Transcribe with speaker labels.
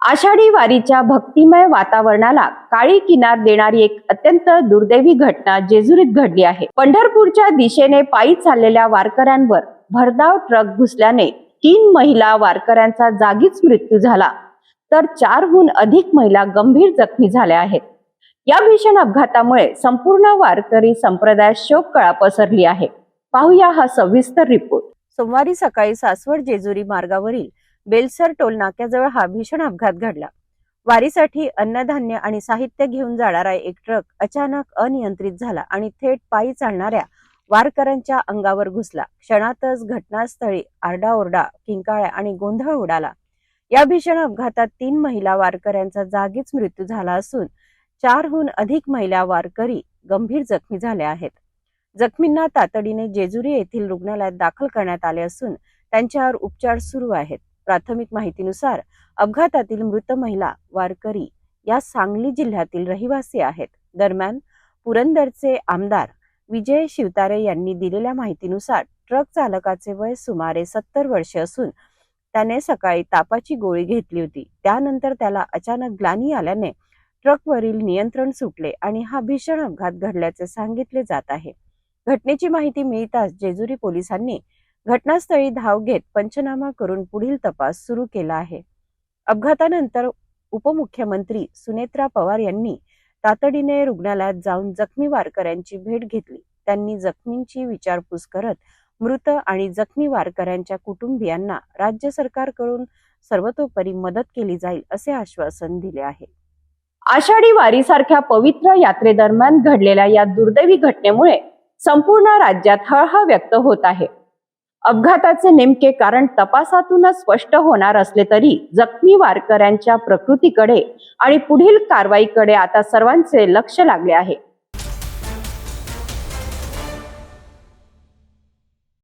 Speaker 1: आषाढी वारीच्या भक्तिमय वातावरणाला काळी किनार देणारी एक अत्यंत दुर्दैवी घटना जेजुरीत घडली आहे। पंढरपूरच्या दिशेने पायी चाललेल्या वारकऱ्यांवर भरधाव ट्रक घुसल्याने 3 महिला वारकऱ्यांचा जागीच मृत्यू झाला, तर 4हून अधिक महिला गंभीर जखमी झाल्या आहेत। या भीषण अपघातामुळे संपूर्ण वारकरी संप्रदायात शोककळा पसरली आहे। पाहूया हा सविस्तर रिपोर्ट। सोमवारी सकाळी सासवड जेजुरी मार्गावरील बेलसर टोल नाक्याजवळ हा भीषण अपघात घडला। वारीसाठी अन्नधान्य आणि साहित्य घेऊन जाणारा एक ट्रक अचानक अनियंत्रित झाला आणि थेट पायी चालणाऱ्या वारकऱ्यांच्या अंगावर घुसला। क्षणातच घटनास्थळी आरडाओरडा, किंकाळ्या आणि गोंधळ उडाला। या भीषण अपघातात 3 महिला वारकऱ्यांचा जागीच मृत्यू झाला असून 4हून अधिक महिला वारकरी गंभीर जखमी झाल्या आहेत। जखमींना तातडीने जेजुरी येथील रुग्णालयात दाखल करण्यात आले असून त्यांच्यावर उपचार सुरू आहेत। प्राथमिक माहितीनुसार अपघातातील मृत महिला वारकरी या सांगली जिल्ह्यातील रहिवासी आहेत। दरम्यान पुरंदरचे आमदार विजय शिवतारे यांनी दिलेल्या माहितीनुसार ट्रक चालकाचे वय सुमारे 70 वर्षे असून त्याने सकाळी तापाची गोळी घेतली होती। त्यानंतर त्याला अचानक ग्लानी आल्याने ट्रकवरील नियंत्रण सुटले आणि हा भीषण अपघात घडल्याचे सांगितले जात आहे। घटनेची माहिती मिळताच जेजुरी पोलिसांनी घटनास्थळी धाव घेत पंचनामा करून पुढील तपास सुरू केला आहे। अपघातानंतर उपमुख्यमंत्री सुनेत्रा पवार यांनी तातडीने रुग्णालयात जाऊन जखमी वारकऱ्यांची भेट घेतली। त्यांनी जखमींची विचारपूस करत मृत आणि जखमी वारकऱ्यांच्या कुटुंबियांना राज्य सरकारकडून सर्वतोपरी मदत केली जाईल असे आश्वासन दिले आहे। आषाढी वारीसारख्या पवित्र यात्रेदरम्यान घडलेल्या या दुर्दैवी घटनेमुळे संपूर्ण राज्यात हळहळ व्यक्त होत आहे। अपघाताचे नेमके कारण तपासातूनच स्पष्ट होणार असले तरी जखमी वारकऱ्यांच्या प्रकृतीकडे आणि पुढील कारवाईकडे आता सर्वांचे लक्ष लागले आहे।